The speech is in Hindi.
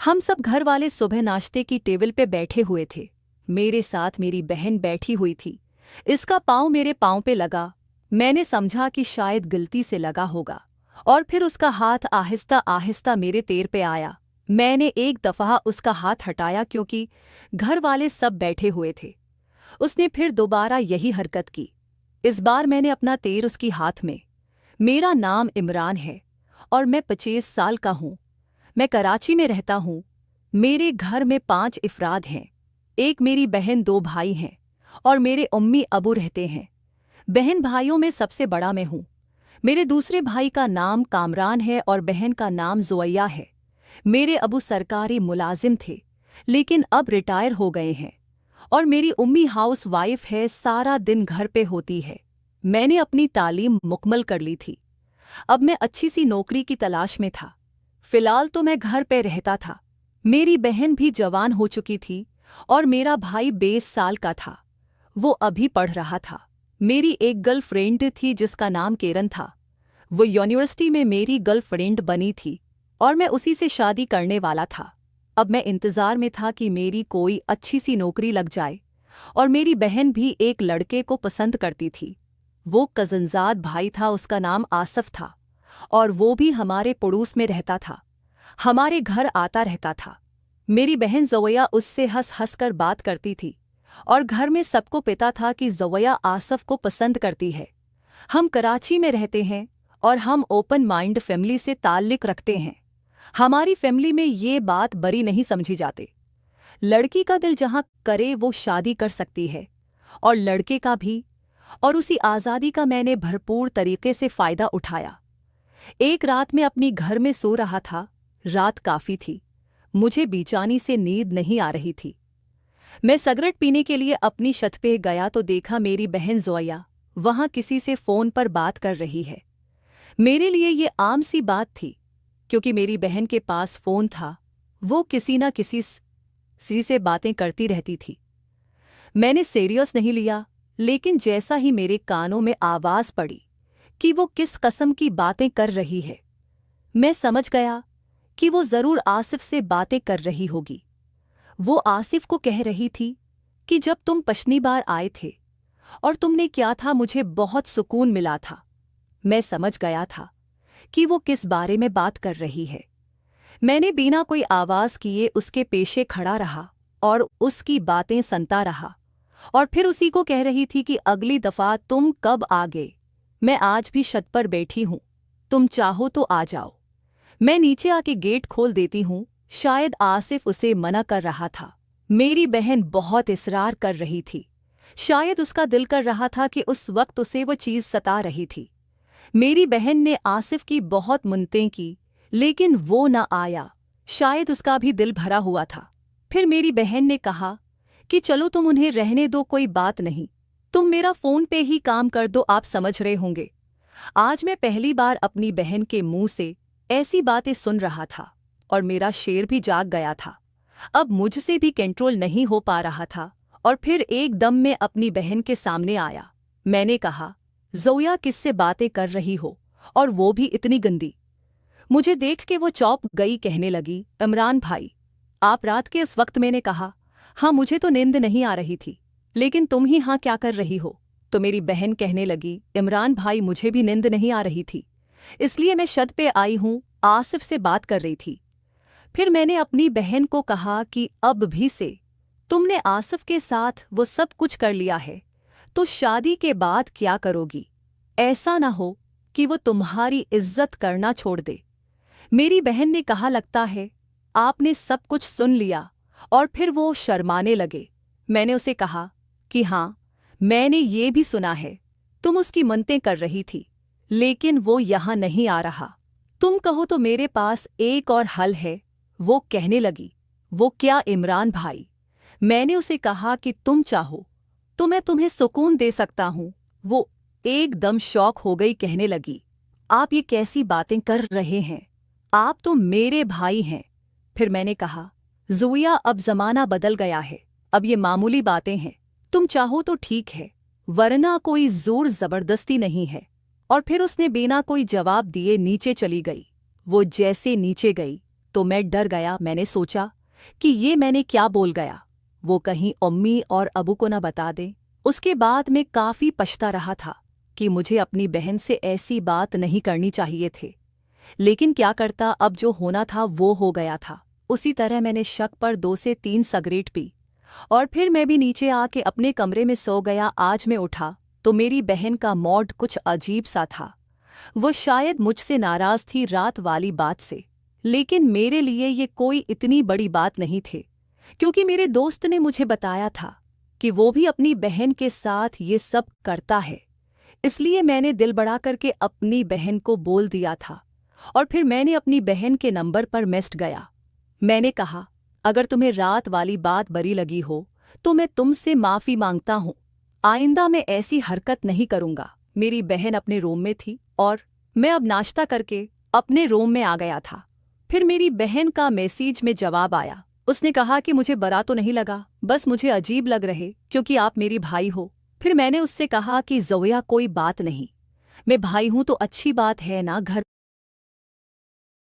हम सब घर वाले सुबह नाश्ते की टेबल पे बैठे हुए थे। मेरे साथ मेरी बहन बैठी हुई थी। इसका पाँव मेरे पाँव पे लगा। मैंने समझा कि शायद गलती से लगा होगा, और फिर उसका हाथ आहिस्ता आहिस्ता मेरे पैर पे आया। मैंने एक दफ़ा उसका हाथ हटाया क्योंकि घर वाले सब बैठे हुए थे। उसने फिर दोबारा यही हरकत की। इस बार मैंने अपना पैर उसकी हाथ में। मेरा नाम इमरान है और मैं 25 साल का हूँ। मैं कराची में रहता हूँ। मेरे घर में 5 अफराद हैं। एक मेरी बहन, 2 भाई हैं और मेरे अम्मी अबू रहते हैं। बहन भाइयों में सबसे बड़ा मैं हूँ। मेरे दूसरे भाई का नाम कामरान है और बहन का नाम ज़ुवैया है। मेरे अबू सरकारी मुलाजिम थे, लेकिन अब रिटायर हो गए हैं। और मेरी उम्मी हाउस वाइफ है, सारा दिन घर पे होती है। मैंने अपनी तालीम मुकम्मल कर ली थी। अब मैं अच्छी सी नौकरी की तलाश में था। फिलहाल तो मैं घर पे रहता था। मेरी बहन भी जवान हो चुकी थी और मेरा भाई 20 साल का था। वो अभी पढ़ रहा था। मेरी एक गर्लफ्रेंड थी जिसका नाम केरन था। वो यूनिवर्सिटी में मेरी गर्लफ्रेंड बनी थी और मैं उसी से शादी करने वाला था। अब मैं इंतज़ार में था कि मेरी कोई अच्छी सी नौकरी लग जाए। और मेरी बहन भी एक लड़के को पसंद करती थी। वो कज़नज़ाद भाई था, उसका नाम आसफ था और वो भी हमारे पड़ोस में रहता था। हमारे घर आता रहता था। मेरी बहन ज़ुवैया उससे हंस हंस कर बात करती थी और घर में सबको पता था कि ज़ुवैया आसफ को पसंद करती है। हम कराची में रहते हैं और हम ओपन माइंड फैमिली से ताल्लुक़ रखते हैं। हमारी फैमिली में ये बात बड़ी नहीं समझी जाती। लड़की का दिल जहाँ करे वो शादी कर सकती है, और लड़के का भी। और उसी आज़ादी का मैंने भरपूर तरीके से फ़ायदा उठाया। एक रात मैं अपनी घर में सो रहा था। रात काफ़ी थी। मुझे बेचैनी से नींद नहीं आ रही थी। मैं सिगरेट पीने के लिए अपनी छत पे गया तो देखा मेरी बहन ज़ुवैया वहाँ किसी से फ़ोन पर बात कर रही है। मेरे लिए ये आम सी बात थी, क्योंकि मेरी बहन के पास फ़ोन था। वो किसी न किसी से बातें करती रहती थी। मैंने सीरियस नहीं लिया, लेकिन जैसा ही मेरे कानों में आवाज़ पड़ी कि वो किस कस्म की बातें कर रही है, मैं समझ गया कि वो ज़रूर आसिफ से बातें कर रही होगी। वो आसिफ को कह रही थी कि जब तुम पिछली बार आए थे और तुमने क्या था, मुझे बहुत सुकून मिला था। मैं समझ गया था कि वो किस बारे में बात कर रही है। मैंने बिना कोई आवाज़ किए उसके पेशे खड़ा रहा और उसकी बातें सुनता रहा, और फिर उसी को कह रही थी कि अगली दफ़ा तुम कब आ गए? मैं आज भी छत पर बैठी हूँ, तुम चाहो तो आ जाओ। मैं नीचे आके गेट खोल देती हूँ। शायद आसिफ उसे मना कर रहा था। मेरी बहन बहुत इसरार कर रही थी। शायद उसका दिल कर रहा था कि उस वक्त उसे वो चीज़ सता रही थी। मेरी बहन ने आसिफ की बहुत मिन्नतें की, लेकिन वो न आया। शायद उसका भी दिल भरा हुआ था। फिर मेरी बहन ने कहा कि चलो तुम उन्हें रहने दो, कोई बात नहीं, तुम मेरा फ़ोन पे ही काम कर दो, आप समझ रहे होंगे। आज मैं पहली बार अपनी बहन के मुंह से ऐसी बातें सुन रहा था और मेरा शेर भी जाग गया था। अब मुझसे भी कंट्रोल नहीं हो पा रहा था और फिर एकदम मैं अपनी बहन के सामने आया। मैंने कहा, ज़ुवैया किससे बातें कर रही हो, और वो भी इतनी गंदी? मुझे देख के वो चौंक गई, कहने लगी, इमरान भाई, आप रात के इस वक्त? मैंने कहा, हाँ, मुझे तो नींद नहीं आ रही थी, लेकिन तुम ही हाँ क्या कर रही हो? तो मेरी बहन कहने लगी, इमरान भाई, मुझे भी नींद नहीं आ रही थी, इसलिए मैं छत पे आई हूँ, आसिफ से बात कर रही थी। फिर मैंने अपनी बहन को कहा कि अब भी से तुमने आसिफ के साथ वो सब कुछ कर लिया है, तो शादी के बाद क्या करोगी? ऐसा ना हो कि वो तुम्हारी इज्जत करना छोड़ दे। मेरी बहन ने कहा, लगता है आपने सब कुछ सुन लिया, और फिर वो शर्माने लगे। मैंने उसे कहा कि हाँ, मैंने ये भी सुना है, तुम उसकी मिन्नतें कर रही थी, लेकिन वो यहाँ नहीं आ रहा। तुम कहो तो मेरे पास एक और हल है। वो कहने लगी, वो क्या इमरान भाई? मैंने उसे कहा कि तुम चाहो तो मैं तुम्हें सुकून दे सकता हूँ। वो एकदम शॉक हो गई, कहने लगी, आप ये कैसी बातें कर रहे हैं? आप तो मेरे भाई हैं। फिर मैंने कहा, ज़ुवैया, अब ज़माना बदल गया है, अब ये मामूली बातें हैं, तुम चाहो तो ठीक है, वरना कोई ज़ोर ज़बरदस्ती नहीं है। और फिर उसने बिना कोई जवाब दिए नीचे चली गई। वो जैसे नीचे गई तो मैं डर गया। मैंने सोचा कि ये मैंने क्या बोल गया, वो कहीं अम्मी और अबू को न बता दे। उसके बाद मैं काफ़ी पछता रहा था कि मुझे अपनी बहन से ऐसी बात नहीं करनी चाहिए थी, लेकिन क्या करता, अब जो होना था वो हो गया था। उसी तरह मैंने शक पर 2 से 3 सिगरेट पी और फिर मैं भी नीचे आके अपने कमरे में सो गया। आज मैं उठा तो मेरी बहन का मूड कुछ अजीब सा था। वो शायद मुझसे नाराज थी रात वाली बात से, लेकिन मेरे लिए ये कोई इतनी बड़ी बात नहीं थी, क्योंकि मेरे दोस्त ने मुझे बताया था कि वो भी अपनी बहन के साथ ये सब करता है। इसलिए मैंने दिल बड़ा करके अपनी बहन को बोल दिया था और फिर मैंने अपनी बहन के नंबर पर मैसेज गया। मैंने कहा, अगर तुम्हें रात वाली बात बुरी लगी हो तो मैं तुमसे माफ़ी मांगता हूँ, आइंदा मैं ऐसी हरकत नहीं करूँगा। मेरी बहन अपने रूम में थी और मैं अब नाश्ता करके अपने रूम में आ गया था। फिर मेरी बहन का मैसेज में जवाब आया। उसने कहा कि मुझे बुरा तो नहीं लगा, बस मुझे अजीब लग रहे क्योंकि आप मेरी भाई हो। फिर मैंने उससे कहा कि ज़ोया कोई बात नहीं, मैं भाई हूँ तो अच्छी बात है ना, घर